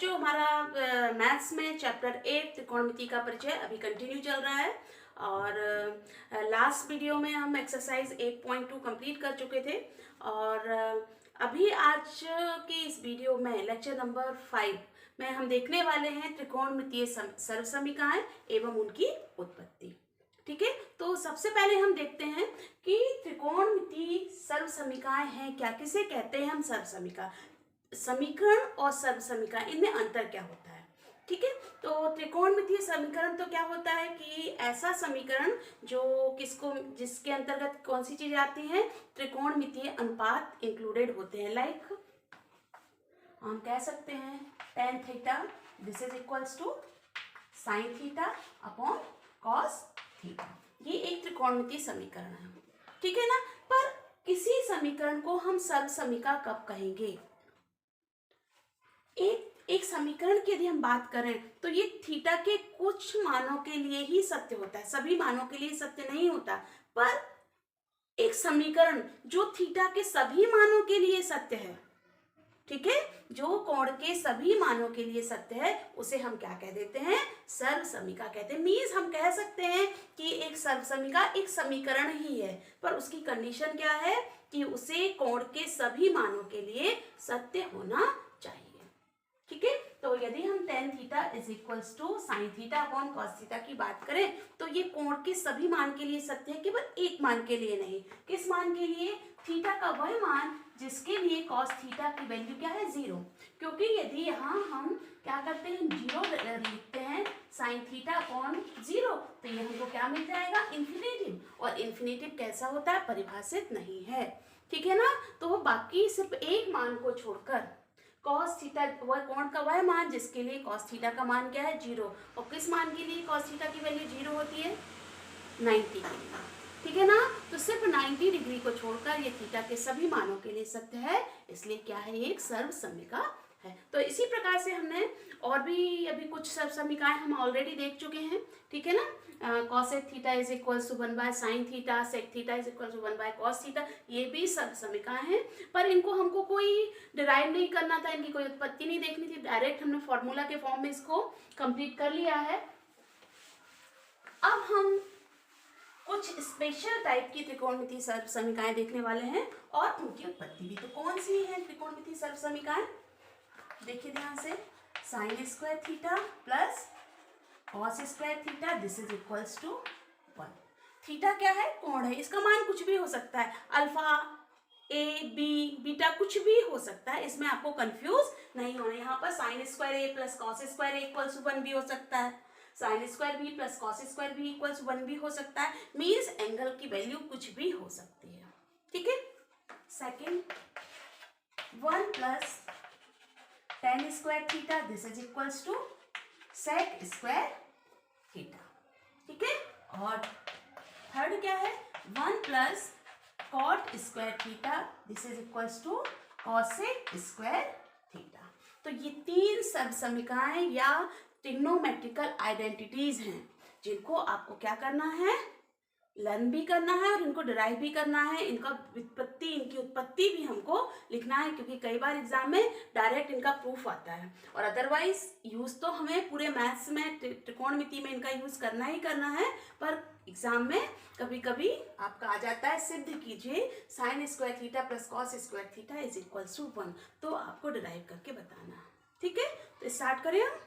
जो हमारा मैथ्स में चैप्टर 8 त्रिकोणमिति का परिचय अभी कंटिन्यू चल रहा है और लास्ट वीडियो में हम एक्सरसाइज 8.2 कंप्लीट कर चुके थे और अभी आज के इस वीडियो में लेक्चर नंबर 5 में हम देखने वाले हैं त्रिकोणमितीय सर्वसमीकरण एवं उनकी उत्पत्ति। ठीक है, तो सबसे पहले हम देखते हैं कि त्रिकोणमितीय सर्वसमीकरण हैं क्या, किसे कहते हैं हम सर्वसमीकरण। समीकरण और सर्वसमीकरण इनमें अंतर क्या होता है। ठीक है, तो त्रिकोणमितीय समीकरण तो क्या होता है कि ऐसा समीकरण जो जिसके अंतर्गत कौन सी चीजें आती हैं, त्रिकोणमितीय अनुपात इंक्लूडेड होते हैं। लाइक हम कह सकते हैं tan theta this is equals to sin theta upon cos theta. ये एक त्रिकोणमितीय समीकरण है। ठीक है ना, पर किसी समीकरण को हम सर्वसमीकरण कब कहेंगे। एक समीकरण की यदि हम बात करें तो ये थीटा के कुछ मानों के लिए ही सत्य होता है, सभी मानों के लिए सत्य नहीं होता। पर एक समीकरण जो थीटा के सभी मानों के लिए सत्य है, ठीक है, जो कोण के सभी मानों के लिए सत्य है, उसे हम क्या कह देते हैं, सर्वसमीकरण कहते हैं। मीन्स हम कह सकते हैं कि एक सर्वसमीकरण एक समीकरण ही है, पर उसकी कंडीशन क्या है कि उसे कोण के सभी मानों के लिए सत्य होना चाहिए। ठीक है, तो यदि हम tan theta is equals to sine theta upon cos theta की बात करें तो ये कोण के सभी मान के लिए सत्य है, केवल एक मान के लिए नहीं। किस मान के लिए, थीटा का वह मान जिसके लिए कॉस थीटा की वैल्यू क्या है, 0। क्योंकि यदि यहाँ हम क्या करते हैं, 0 लिखते हैं साइन थीटा अपॉन 0 तो ये हमको क्या मिल जाएगा, इन्फिनेटिव। और इन्फिनेटिव कैसा होता है, परिभाषित नहीं है। ठीक है ना, तो बाकी सिर्फ एक मान को छोड़कर कॉस थीटा वह कोण का वह मान जिसके लिए कॉस थीटा का मान क्या है, 0। और किस मान के लिए कॉस थीटा की वैल्यू 0 होती है, 90 के लिए। ठीक है ना, तो सिर्फ 90 डिग्री को छोड़कर ये थीटा के सभी मानों के लिए सत्य है, इसलिए क्या है, ये एक सर्वसमीकरण है। तो इसी प्रकार से हमने और भी अभी कुछ सर्वसमीकरण हम ऑलरेडी देख चुके हैं। ठीक है ना, cosec theta is equals to 1 by sine theta, sec theta is equals to 1 by cos theta, ये भी सर्वसमीकरण है। पर इनको हमको कोई डिराइव नहीं करना था, इनकी कोई उत्पत्ति नहीं देखनी थी, डायरेक्ट हमने फॉर्मूला के फॉर्म में इसको कंप्लीट कर लिया है। अब हम कुछ स्पेशल टाइप की त्रिकोणमितीय सर्वसमीकरण देखने वाले हैं और उनकी उत्पत्ति भी। तो कौन सी है त्रिकोणमितीय सर्वसमीकरण, देखिए ध्यान से, sine square theta plus cos square theta this is equals to 1। Theta क्या है, कोण है, इसका मान कुछ भी हो सकता है, अल्फा, ए, बी, बीटा, कुछ भी हो सकता है, इसमें आपको कंफ्यूज नहीं होना। यहाँ पर sine square A plus cos square A equals to 1 भी हो सकता है, sine square B plus cos square B equals 1 भी हो सकता है। मीन्स एंगल की वैल्यू कुछ भी हो सकती है। ठीक है, second 1 plus tan square theta this is equals to sec square theta. ठीक है, और थर्ड क्या है, 1 plus cot square theta this is equals to cosec square theta. तो ये तीन सर्वसमीकरण या ट्रिग्नोमेट्रिकल आइडेंटिटीज हैं जिनको आपको क्या करना है, लर्न भी करना है और इनको डिराइव भी करना है। इनकी उत्पत्ति भी हमको लिखना है, क्योंकि कई बार एग्जाम में डायरेक्ट इनका प्रूफ आता है। और अदरवाइज यूज तो हमें पूरे मैथ्स में त्रिकोणमिति में इनका यूज करना ही करना है, पर एग्जाम में कभी कभी आपका आ जाता है, सिद्ध कीजिए sine square theta plus cos square theta is equals to 1, तो आपको डिराइव करके बताना है। ठीक है, तो स्टार्ट करें हम।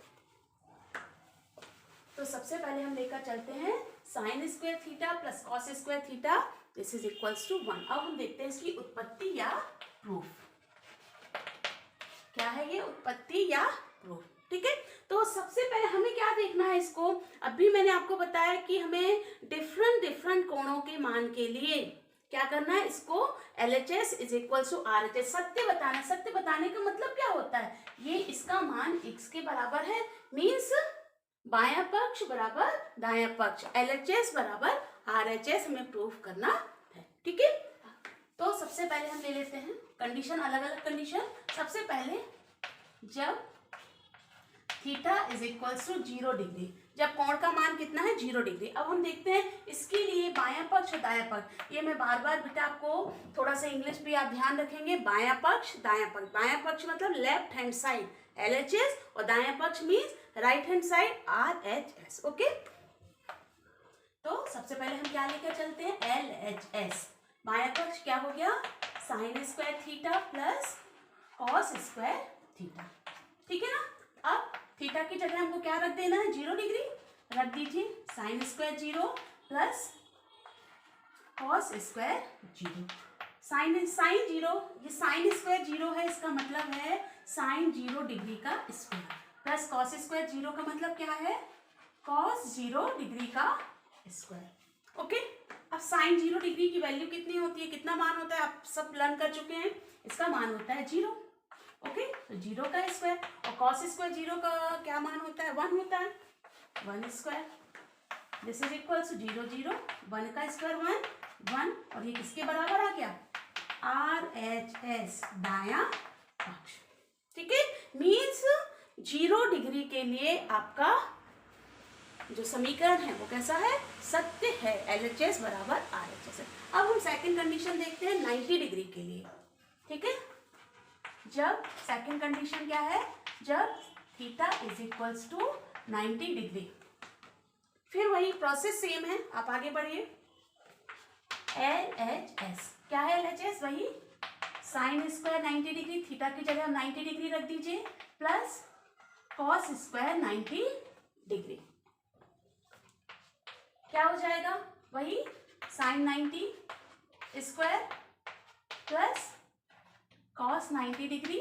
तो सबसे पहले हम लेकर चलते हैं sine square theta plus cos square theta this is equals to 1। अब हम देखते हैं इसकी उत्पत्ति या प्रूफ। क्या है ये, उत्पत्ति या प्रूफ। ठीक है, तो सबसे पहले हमें क्या देखना है इसको, अभी मैंने आपको बताया कि हमें डिफरेंट कोणों के मान के लिए क्या करना है, इसको LHS is equals to RHS सत्य बताना। सत्य बताने का मतलब क्या होता है, ये इसका मान x के बराबर है, मीन्स बायां पक्ष बराबर दायां पक्ष, LHS बराबर RHS हमें प्रूफ करना है। ठीक है, तो सबसे पहले हम ले लेते हैं कंडीशन, अलग अलग कंडीशन। सबसे पहले जब theta is equals to 0 degree, जब कोण का मान कितना है, 0 डिग्री। अब हम देखते हैं इसके लिए बायां पक्ष और दायां पक्ष, ये मैं बार बार बेटा आपको थोड़ा सा इंग्लिश भी आप ध्यान रखेंगे, बायां पक्ष दायां पक्ष। बायां पक्ष मतलब लेफ्ट हैंड साइड, LHS और दायां पक्ष means right hand side RHS। Okay, तो सबसे पहले हम क्या लेकर चलते हैं, LHS। बायां पक्ष क्या हो गया, sign square theta plus cos square theta. ठीक है ना। अब थीटा की जगह हमको क्या रख देना है, 0 डिग्री रख दीजिए। Sine square 0 plus cos square 0। Sine 0, ये साइन स्क्वायर 0 है, इसका मतलब है साइन 0 डिग्री का स्क्वायर, प्लस कॉस स्क्वायर 0 का मतलब क्या है, कॉस 0 डिग्री का स्क्वायर। ओके, अब साइन 0 डिग्री की वैल्यू कितनी होती है, कितना मान होता है, आप सब लर्न कर चुके हैं, इसका मान होता है 0। ओके, तो 0 का स्क्वायर, और कॉस स्क्वायर 0 का क्या मान होता है, 1 होता है, 1 square. This is equal to 0 0, 1 का स्क्वायर 1 1, और ये किसके बराबर आ गया, RHS दायां पक्ष। ठीक है, मीन्स 0 डिग्री के लिए आपका जो समीकरण है वो कैसा है, सत्य है, LHS बराबर RHS है। अब हम सेकंड कंडीशन देखते हैं 90 डिग्री के लिए। ठीक है, जब सेकंड कंडीशन क्या है, जब theta is equals to 90 degree, फिर वही प्रोसेस सेम है, आप आगे बढ़िए। LHS क्या है, LHS वही साइन स्क्वायर 90 डिग्री, थीटा की जगह 90 डिग्री रख दीजिए, प्लस कॉस स्क्वायर 90 डिग्री। क्या हो जाएगा, वही sine 90 square plus cos 90 degree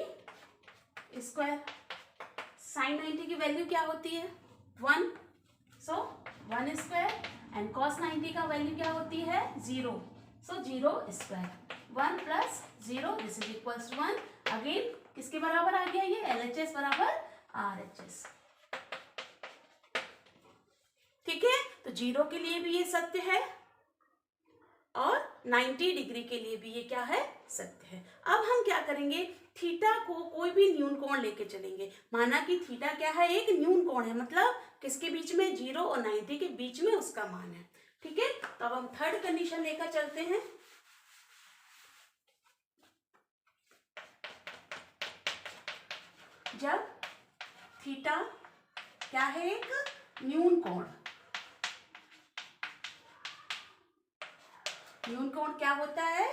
square. Sine 90 की वैल्यू क्या होती है, 1, सो 1 स्क्वायर, एंड कॉस 90 का वैल्यू क्या होती है, 0, so 0 square. 1 plus 0 this is equals to 1। Again किसके बराबर आ गया, ये LHS बराबर RHS। ठीक है, तो 0 के लिए भी ये सत्य है और 90 डिग्री के लिए भी ये क्या है, सत्य है। अब हम क्या करेंगे, थीटा को कोई भी न्यून कोण लेके चलेंगे। माना कि थीटा क्या है, एक न्यून कोण है, मतलब किसके बीच में, 0 और 90 के बीच में उसका मान है। ठीक है, तो अब हम थर्ड कंडीशन लेकर चलते हैं। जब थीटा क्या है, एक न्यून कोण, न्यून कोण क्या होता है,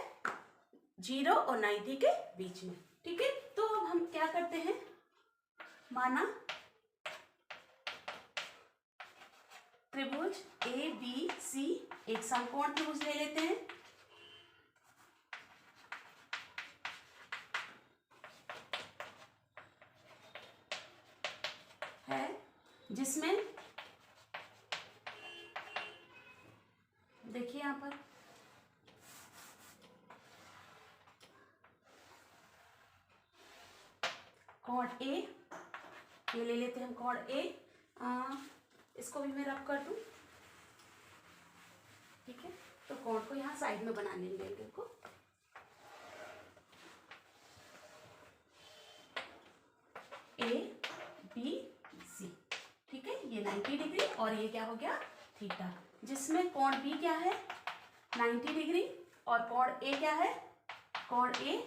0 और 90 के बीच में। ठीक है, तो अब हम क्या करते हैं, माना त्रिभुज ABC एक समकोण त्रिभुज ले लेते हैं। है जिसमें देखिए यहां पर कोण A, ये ले लेते हैं हम कोण A, इसको भी मैं रब कर दूं। ठीक है, तो कोण को यहाँ साइड में बना लेंगे एंगल को। ABC, ठीक है, ये 90 डिग्री और ये क्या हो गया, थीटा, जिसमें कोण B क्या है, 90 डिग्री, और कोण A क्या है, कोण A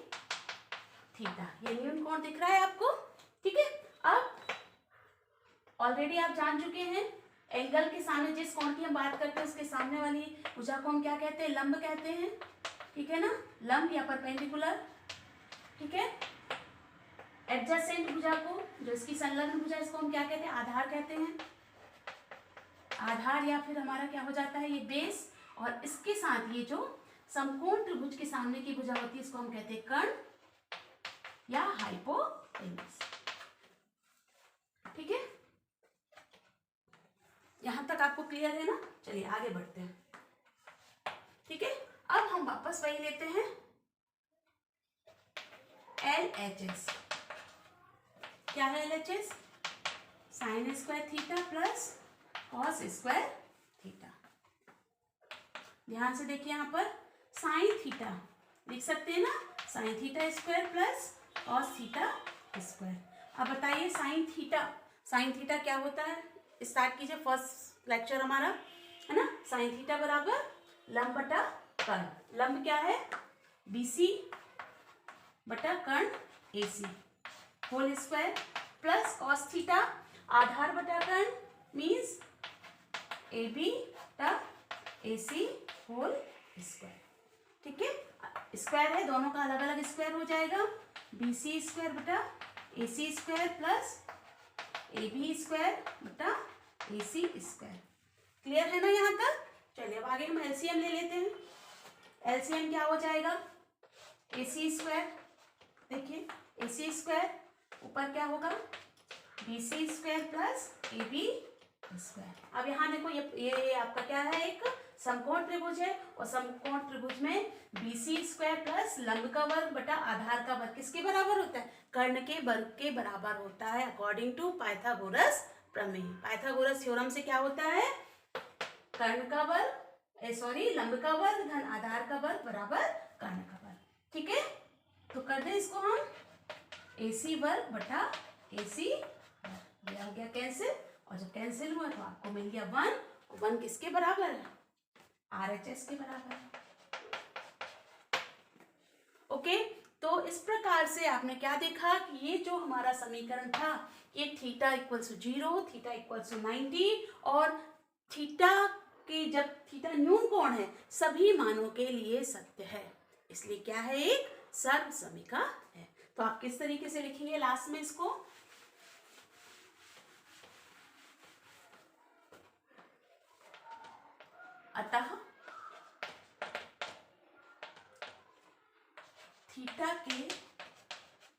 थीटा। ये न्यून कोण दिख रहा है आपको। ठीक है, अब ऑलरेडी आप जान चुके हैं, एंगल के सामने जिस कोण की हम बात करते हैं उसके सामने वाली भुजा को हम क्या कहते हैं, लंब कहते हैं। ठीक है ना, लंब या परपेंडिकुलर। ठीक है, एडजेसेंट भुजा को, जो इसकी संलग्न भुजा, इसको हम क्या कहते हैं, आधार कहते हैं। आधार या फिर हमारा क्या हो जाता है, ये बेस, और इसके साथ ये जो समकोण त्रिभुज के सामने की भुजा होती है इसको हम कहते हैं कर्ण या हाइपोटेन्यूस। ठीक है, यहां तक आपको क्लियर है ना। चलिए आगे बढ़ते हैं। ठीक है, अब हम वापस वही लेते हैं, LHS क्या है, LHS sign square theta plus cos square theta. ध्यान से देखिए, यहां पर साइन थीटा लिख सकते हैं ना, sine theta square plus cos theta square. अब बताइए साइन थीटा क्या होता है, स्टार्ट कीजिए, फर्स्ट लेक्चर हमारा है ना। साइन थीटा बराबर लंब बटा कर्ण। लंब क्या है, BC बटा कर्ण AC, whole square plus cos theta आधार बटा कर्ण मीन्स ए बी बटा ए सी होल स्क्वायर। ठीक है, स्क्वायर है, दोनों का अलग अलग स्क्वायर हो जाएगा। बी सी स्क्वायर बटा A C square plus A B square बटा ए सी स्क्वायर। क्लियर है ना यहाँ तक? चलिए अब आगे हम एलसीएम ले लेते हैं। एलसीएम क्या हो जाएगा? ए सी स्क्वायर, देखिए ए सी स्क्वायर ऊपर क्या होगा? B C square plus A B square. अब यहाँ देखो ये आपका क्या है? एक समकोण त्रिभुज है और समकोण त्रिभुज में बी सी स्क्वायर प्लस लंब का वर्ग बटा आधार का वर्ग किसके बराबर होता है? कर्ण के वर्ग के बराबर होता है अकॉर्डिंग टू पाइथागोरस प्रमेय। पाइथागोरस थ्योरम से क्या होता है? कर्ण का वर्ग लंब का वर्ग धन आधार का वर्ग बराबर कर्ण का वर्ग। ठीक है, तो कर दे इसको हम ए सी वर्ग बटा ए सी वर्ग। ये हो गया कैंसिल, और जब कैंसिल हुआ तो आपको मिल गया 1। 1 किसके बराबर है? RHS के बराबर है। ओके, तो इस प्रकार से आपने क्या देखा कि ये जो हमारा समीकरण था ये theta equals to 0, theta equals to 90 और थीटा के जब थीटा न्यून कोण है सभी मानों के लिए सत्य है, इसलिए क्या है? एक सर्व समीका है। तो आप किस तरीके से लिखेंगे लास्ट में इसको? अतः थीटा के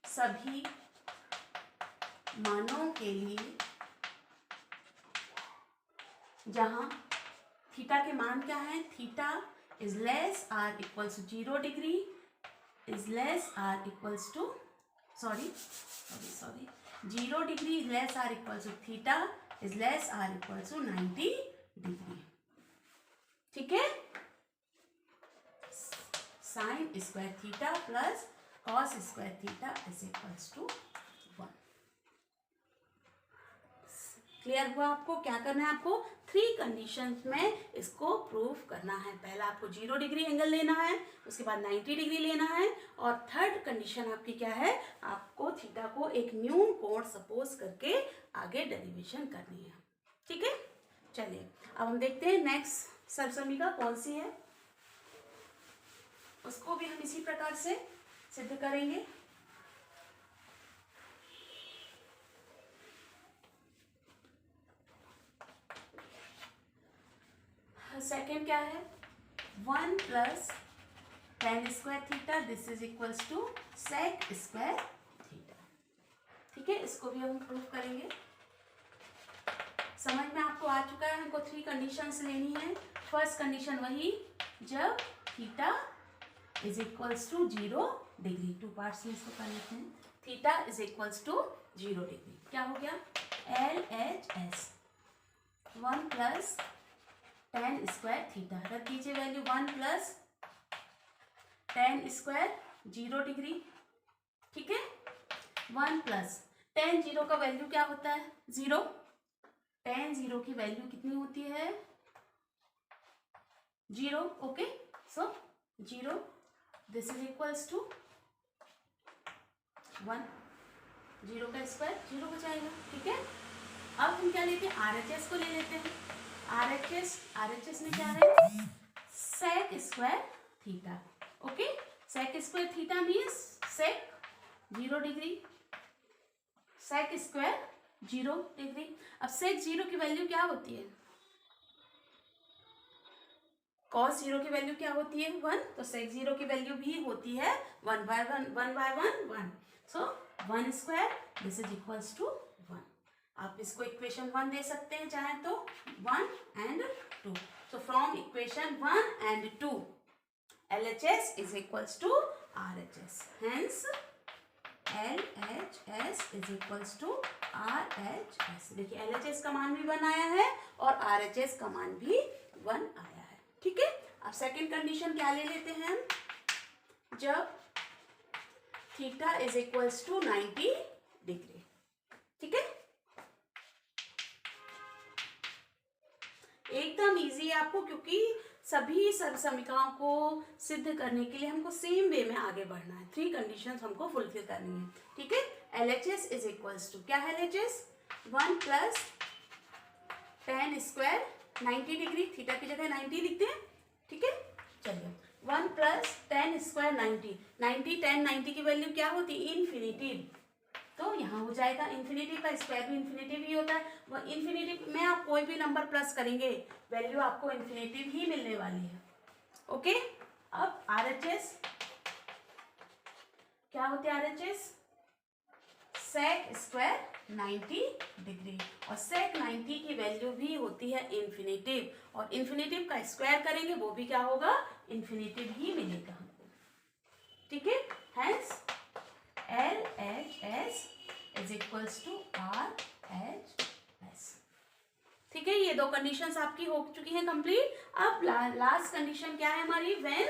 सभी मानों के लिए जहां थीटा के मान क्या है? Theta is less or equals to 0 degree is less or equals to 0 degree is less or equals to theta is less or equals to 90 degree. ठीक है, sine square theta plus cos square theta is equals to 1। Clear हुआ आपको? क्या करना है आपको? 3 conditions में इसको प्रूव करना है। पहला आपको 0 डिग्री एंगल लेना है, उसके बाद 90 डिग्री लेना है, और थर्ड कंडीशन आपकी क्या है? आपको थीटा को एक न्यून कोण सपोज करके आगे डेरिवेशन करनी है। ठीक है, चलिए अब हम देखते हैं नेक्स्ट सर्वसमीका कौन सी है, उसको भी हम इसी प्रकार से सिद्ध करेंगे। सेकेंड क्या है? 1 plus tan square theta this is equals to sec square theta. ठीक है, इसको भी हम प्रूव करेंगे। समझ में आपको आ चुका है? हमको 3 कंडीशंस लेनी है। फर्स्ट कंडीशन वही जब theta is equals to 0 degree. 2 parts में इसको कर लेते हैं। Theta is equals to 0 degree क्या हो गया? LHS 1 plus tan square theta, रख दीजिए value 1 plus tan square 0 degree. ठीक है, 1 प्लस tan 0 का वैल्यू क्या होता है? 0। tan 0 की वैल्यू कितनी होती है? 0। Okay, so 0 this is equals to 1। 0 का स्क्वायर 0 हो जाएगा। ठीक है, अब हम क्या लेते हैं? RHS को ले लेते हैं। RHS में क्या है? sec square theta. Okay, sec square theta means sec 0 degree, sec square 0 degree. अब sec 0 की वैल्यू क्या होती है? cos 0 की वैल्यू क्या होती है? 1। तो sec 0 की वैल्यू भी होती है 1 by 1। So 1 square this is equals to 1। आप इसको इक्वेशन 1 दे सकते हैं चाहे तो, 1 and 2। So from equation 1 and 2 LHS is equals to RHS. Hence LHS is equals to RHS। देखिए LHS का मान भी 1 आया है और RHS का मान भी 1 आया है। ठीक है, अब सेकेंड कंडीशन क्या ले लेते हैं हम? जब theta is equals to 90 degree. ठीक है, एकदम इजी है आपको, क्योंकि सभी समीकरणों को सिद्ध करने के लिए हमको सेम वे में आगे बढ़ना है। 3 कंडीशंस हमको फुलफिल करनी है, ठीक है। LHS इज इक्वल्स टू क्या है LHS? 1 plus tan square 90 degree, theta की जगह 90 लिखते हैं, ठीक है। चलिए 1 प्लस tan स्क्वायर 90 tan 90 की वैल्यू क्या होती है? इन्फिनिटिव। तो यहाँ हो जाएगा इन्फिनिटिव का स्क्वायर भी इन्फिनिटिव ही होता है। वो इन्फिनिटिव में आप कोई भी नंबर प्लस करेंगे वैल्यू आपको इन्फिनिटिव ही मिलने वाली है, ओके। अब RHS क्या होते हैं? RHS sec स्क्वायर 90 डिग्री, और sec 90 की वैल्यू भी होती है इन्फिनिटिव, और इन्फिनिटिव का स्क्वायर करेंगे वो भी क्या होगा? इन्फिनिटिव ही मिलेगा हमको, ठीक है। Hence LHS is equals to RHS, ठीक है। ये 2 कंडीशंस आपकी हो चुकी हैं कंप्लीट। अब लास्ट कंडीशन क्या है हमारी? When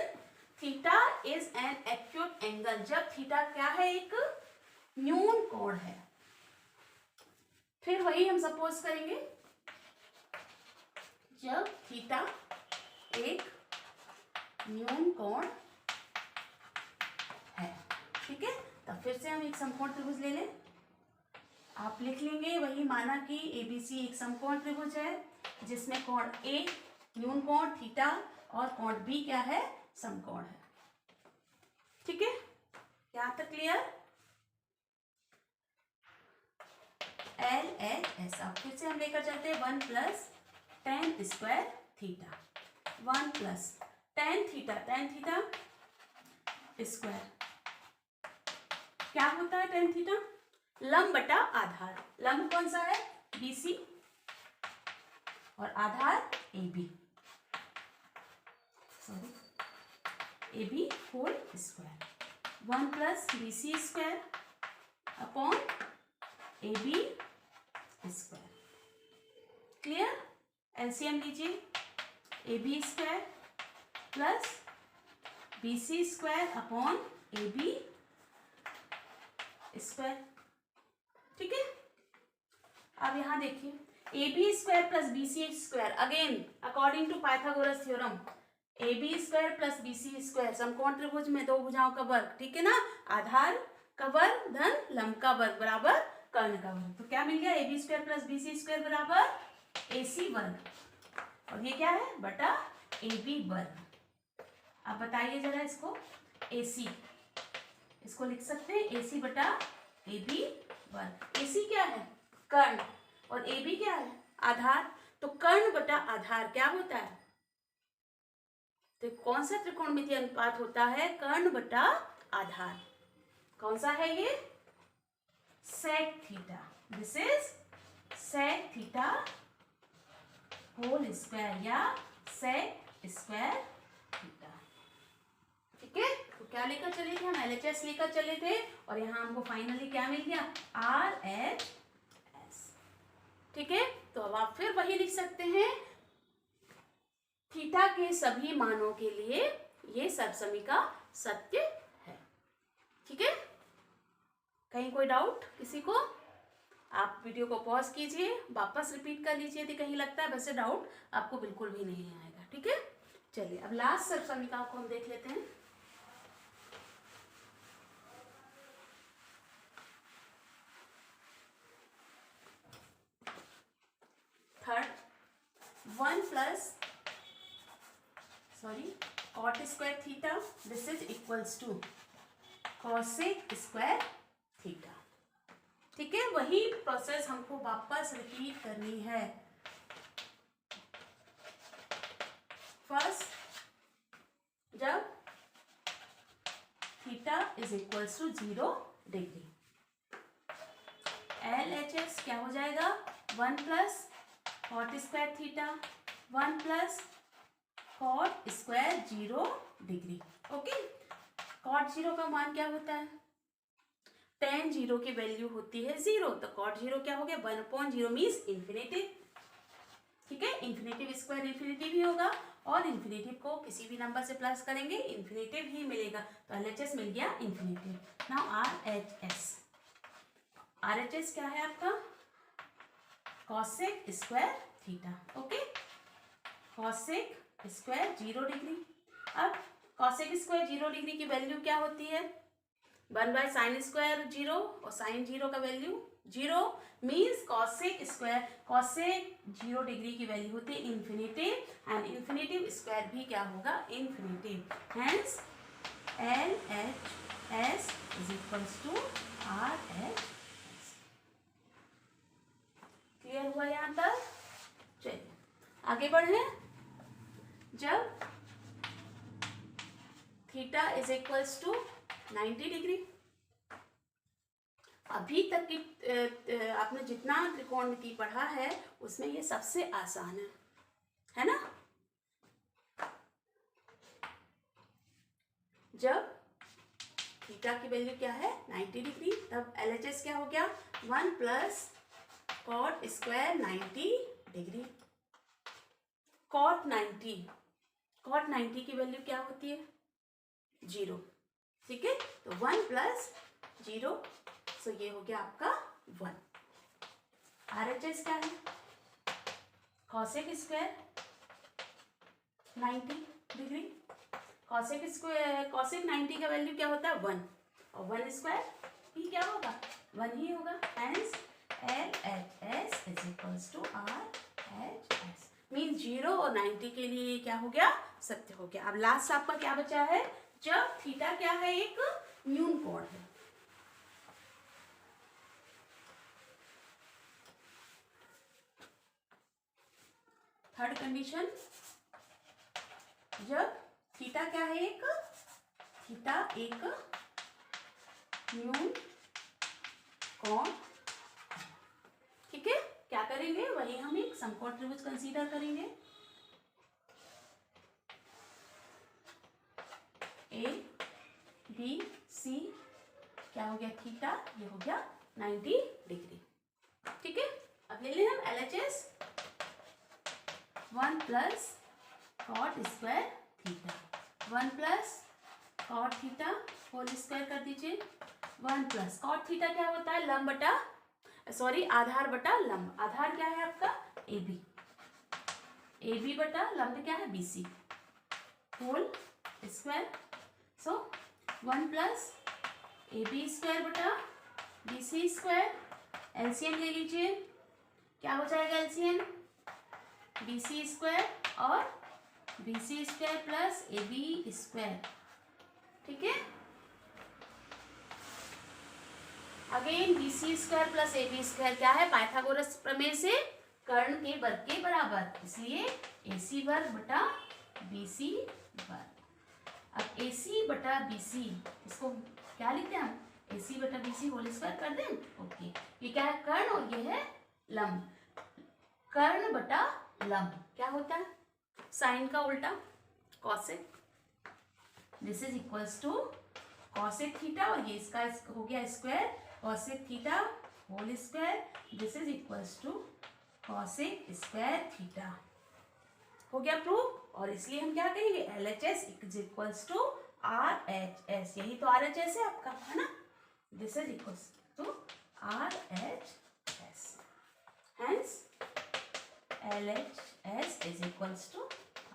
theta is an acute angle, जब थीटा क्या है? एक न्यून कोण है। फिर वही हम सपोज करेंगे, जब थीटा एक न्यून कोण है, ठीक है। तब फिर से हम एक समकोण त्रिभुज ले लें। आप लिख लेंगे वही, माना कि ABC एक समकोण त्रिभुज है जिसमें कोण A न्यून कोण थीटा और कोण B क्या है? समकोण है, ठीक है। यहाँ तक क्लियर? LHS अब फिर से हम लेकर चलते हैं 1 plus tan square theta, 1 plus tan theta square क्या होता है? tan थीटा लंब बटा आधार। लंब कौन सा है? BC, और आधार AB, AB whole square. 1 plus BC square upon AB square, clear. LCM लीजिए, AB square plus BC square upon AB square, ठीक है। अब यहाँ देखिए AB square plus BC square, again according to Pythagoras theorem, AB square plus BC square समकोण त्रिभुज में 2 भुजाओं का वर्ग, ठीक है ना। आधार का वर्ग धन लंब का वर्ग बराबर कर्ण का वर्ग, तो क्या मिल गया? AB square plus BC square बराबर AC वर्ग, और ये क्या है? बटा AB वर्ग। अब बताइए जरा इसको, AC इसको लिख सकते हैं AC बटा AB वर्ग। AC क्या है? कर्ण, और AB क्या है? आधार। तो कर्ण बटा आधार क्या होता है? तो कौन सा त्रिकोणमितीय अनुपात होता है? कर्ण बटा आधार। कौन सा है ये? Sec theta. This is sec theta whole square या सेक स्क्वायर थीटा, ठीक है। तो क्या लेकर चले थे हम? LHS लेकर चले थे, और यहाँ हमको फाइनली क्या मिल गया? RHS, ठीक है। तो अब आप फिर वही लिख सकते हैं, थीटा के सभी मानों के लिए ये सर्वसमीका सत्य है, ठीक है। कहीं कोई डाउट किसी को? आप वीडियो को पॉज कीजिए, वापस रिपीट कर लीजिए यदि कहीं लगता है, वैसे डाउट आपको बिल्कुल भी नहीं आएगा, ठीक है। चलिए अब लास्ट सर्वसमीका को हम देख लेते हैं। Third, 1 plus cot square theta, this is equals to cosec square theta, ठीक है। वही प्रोसेस हमको वापस रिपीट करनी है। फर्स्ट, जब theta is equals to 0 degree, LHS क्या हो जाएगा? 1 plus cot square theta, 1 plus cot square 0 degree, okay. cot 0 का मान क्या होता है? tan 0 की वैल्यू होती है 0, तो cot 0 क्या हो गया? 1/0 मीन्स इन्फिनिटिव, ठीक है। इन्फिनिटिव स्क्वायर इन्फिनिटिव ही होगा, और इन्फिनिटिव को किसी भी नंबर से प्लस करेंगे इन्फिनिटिव ही मिलेगा, तो LHS मिल गया इन्फिनिटिव। नाउ RHS क्या है आपका? cosec square theta, okay. cosec square 0 degree. अब कॉसेक स्क्वायर 0 डिग्री की वैल्यू क्या होती है? 1/sin स्क्वायर 0 और साइन 0 का value 0 means cosec square cosec 0 degree की वैल्यू होती है इन्फिनिटिव एंड इन्फिनिटिव स्क्वायर भी क्या होगा? Infinitive. Hence LHS is equals to RHS। Clear हुआ यहाँ तक? चलिए आगे बढ़े। जब theta is equals to 90 degree, अभी तक की आपने जितना त्रिकोणमिति पढ़ा है उसमें ये सबसे आसान है ना? जब थीटा की वैल्यू क्या है? 90 डिग्री, तब LHS क्या हो गया? 1 plus cot square 90 degree. Cot 90 की वैल्यू क्या होती है? 0। ठीक है, तो 1 प्लस 0, सो ये हो गया आपका 1। RHS क्या है? Cosec square 90 degree. कॉसेक 90 का वैल्यू क्या होता है? 1, और 1 स्क्वायर भी क्या होगा? 1 ही होगा। Hence LHS is equals to RHS means 0 और 90 के लिए क्या हो गया? सत्य हो गया। अब लास्ट आपका क्या बचा है? जब थीटा क्या है? एक न्यून कोण है। थर्ड कंडीशन, जब थीटा क्या है? थीटा एक न्यून कोण। ठीक है, क्या करेंगे? वही हम एक समकोण त्रिभुज कंसीडर करेंगे। ABC क्या हो गया? थीटा, ये हो गया 90 डिग्री। ठीक है, अब ले लें हम LHS 1 plus cot square theta. 1 plus cot theta whole square कर दीजिए। 1 प्लस कॉट थीटा क्या होता है? लंब बटा आधार बटा लंब। आधार क्या है आपका? AB। AB बटा लंब क्या है? BC whole square. So 1 plus AB square बटा BC स्क्वायर। एलसीएम ले लीजिए, क्या हो जाएगा एलसीएम? BC स्क्वायर और BC square plus AB square. ठीक है, again BC square plus AB square क्या है? पाइथागोरस प्रमेय से कर्ण के वर्ग के बराबर, इसलिए AC वर्ग बटा BC वर्ग। अब AC बटा BC, इसको क्या लिखते हैं हम? AC बटा BC होल स्क्वायर कर दें। ओके, ये क्या है? कर्ण और ये है लंब। कर्ण बटा लंब क्या होता है? साइन का उल्टा, cosec. This is equals to cosec theta, और ये इसका हो गया square, cosec theta whole square. This is equals to cosec square theta. हो गया प्रूफ, और इसलिए हम क्या कहेंगे? LHS is equals to RHS। यही तो RHS है आपका, है ना? This is equals to RHS। Hence LHS is equals to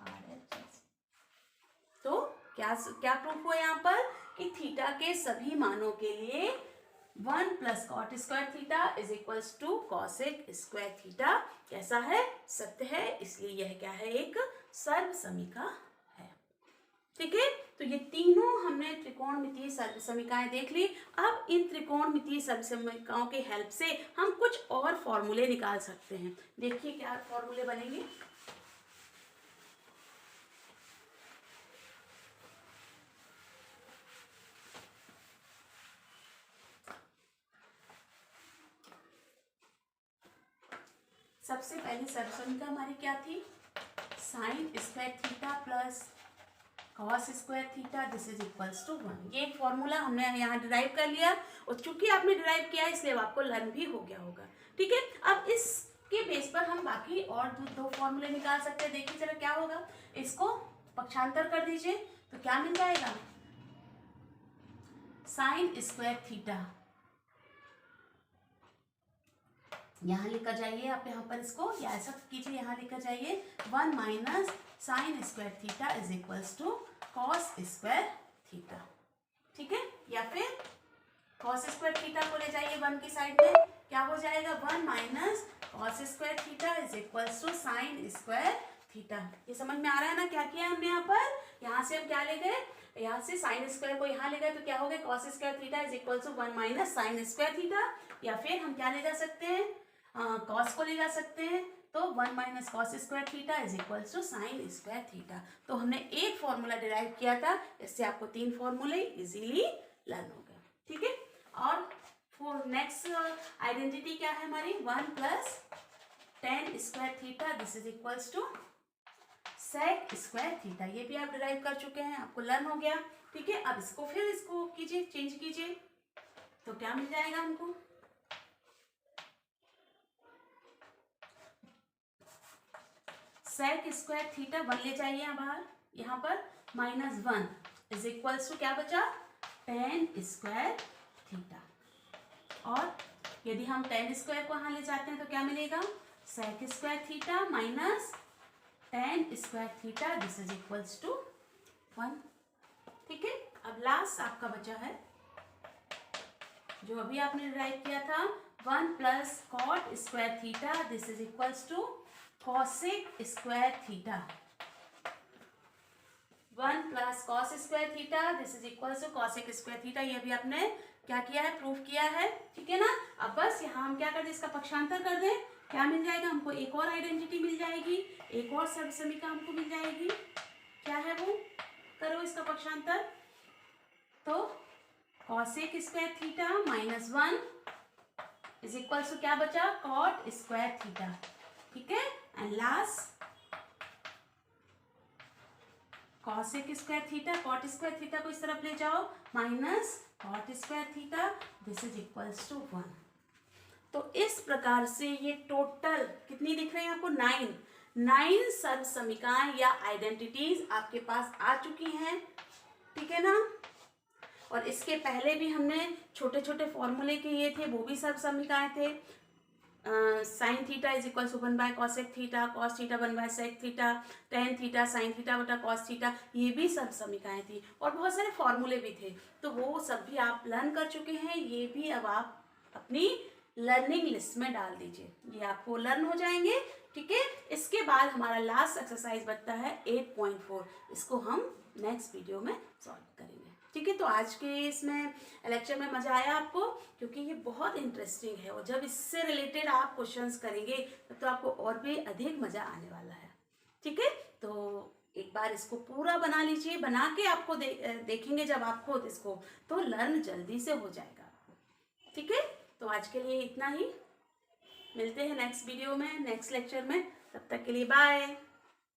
RHS। तो क्या प्रूफ हुआ यहाँ पर? कि थीटा के सभी मानों के लिए 1 plus cot square theta is equals to cosec square theta कैसा है? सत्य है। इसलिए यह क्या है? एक सर्वसमीका है। ठीक है, तो ये तीनों हमने त्रिकोणमितीय सर्वसमीकाएं देख ली। अब इन त्रिकोणमितीय सर्वसमीकाओं के हेल्प से हम कुछ और फॉर्मूले निकाल सकते हैं। देखिए क्या फॉर्मूले बनेंगे। सबसे पहली सर्वसमीका हमारी क्या थी? Sine square theta plus cos square theta this is equals to 1। ये एक फॉर्मूला हमने यहाँ डिराइव कर लिया, और चूंकि आपने डिराइव किया इसलिए आपको लर्न भी हो गया होगा। ठीक है, अब इसके बेस पर हम बाकी और दो फॉर्मूले निकाल सकते हैं। देखिए जरा क्या होगा। इसको पक्षांतर कर दीजिए तो क्या मिल जाएगा? साइन स्क्वायर थीटा, यहाँ लिखा जाइए आप, यहाँ पर इसको या ऐसा कीजिए, यहाँ लिखा जाइए 1 minus sine square theta is equals to cos square theta. ठीक है, या फिर कॉस स्क्वायर थीटा को ले जाइए 1 की साइड में, क्या हो जाएगा 1 minus cos square theta is equals to sine square theta. ये समझ में आ रहा है ना क्या किया हमने यहाँ पर? यहाँ से हम क्या ले गए, यहाँ से साइन स्क्वायर को यहाँ ले गए तो क्या हो गया, cos square theta is equals to 1 minus sine square theta. या फिर हम क्या ले जा सकते हैं, कॉस को ले जा सकते हैं, तो 1 minus cos square theta is equals to sine square theta. तो हमने एक फॉर्मूला डिराइव किया था, इससे आपको 3 फॉर्मूले इजीली लर्न हो गए। ठीक है, और फॉर नेक्स्ट आइडेंटिटी क्या है हमारी, 1 plus tan square theta this is equals to sec square theta. ये भी आप डिराइव कर चुके हैं, आपको लर्न हो गया। ठीक है, अब इसको फिर इसको कीजिए, चेंज कीजिए, तो क्या मिल जाएगा हमको, सेक स्क्वायर थीटा 1 ले जाइए बाहर, यहाँ पर माइनस 1 इज इक्वल्स टू क्या बचा, टेन स्क्वायर थीटा। और यदि हम टेन स्क्वायर को यहाँ ले जाते हैं तो क्या मिलेगा, sec square theta minus tan square theta this is equals to 1। ठीक है, अब लास्ट आपका बचा है जो अभी आपने डिराइव किया था, 1 plus cot square theta this is equals to cosec square theta. 1 plus cos square theta this is equals to cosec square theta. ये भी आपने क्या किया है, प्रूफ किया है। ठीक है ना, अब बस यहाँ हम क्या कर दें, इसका पक्षांतर कर दें, क्या मिल जाएगा हमको, एक और आइडेंटिटी मिल जाएगी, एक और सर्वसमीका हमको मिल जाएगी। क्या है वो, करो इसका पक्षांतर, तो cosec square theta minus 1 is equals to क्या बचा, कॉट स्क्वायर थीटा। ठीक है, and last cosec square theta, cot square theta को इस तरफ ले जाओ, minus cot square theta this is equals to 1। तो इस प्रकार से ये टोटल कितनी दिख रही है आपको, 9 सर्वसमीकाएं या आइडेंटिटीज आपके पास आ चुकी हैं। ठीक है ना, और इसके पहले भी हमने छोटे छोटे फॉर्मूले किए थे, वो भी सर्वसमीकाएं थे। Sine theta is equal to 1 by cosec theta, cos theta 1 by sec theta, tan theta sine theta बटा कॉस थीटा, ये भी सब समीकाएं थी, और बहुत सारे फॉर्मूले भी थे। तो वो सब भी आप लर्न कर चुके हैं, ये भी अब आप अपनी लर्निंग लिस्ट में डाल दीजिए, ये आपको लर्न हो जाएंगे। ठीक है, इसके बाद हमारा लास्ट एक्सरसाइज बनता है 8.4, इसको हम नेक्स्ट वीडियो में सॉल्व करेंगे। ठीक है, तो आज के इसमें लेक्चर में मज़ा आया आपको, क्योंकि ये बहुत इंटरेस्टिंग है, और जब इससे रिलेटेड आप क्वेश्चंस करेंगे तो आपको और भी अधिक मज़ा आने वाला है। ठीक है, तो एक बार इसको पूरा बना लीजिए, बना के आपको देखेंगे जब आप खुद इसको, तो लर्न जल्दी से हो जाएगा। ठीक है, तो आज के लिए इतना ही, मिलते हैं नेक्स्ट वीडियो में, नेक्स्ट लेक्चर में, तब तक के लिए बाय।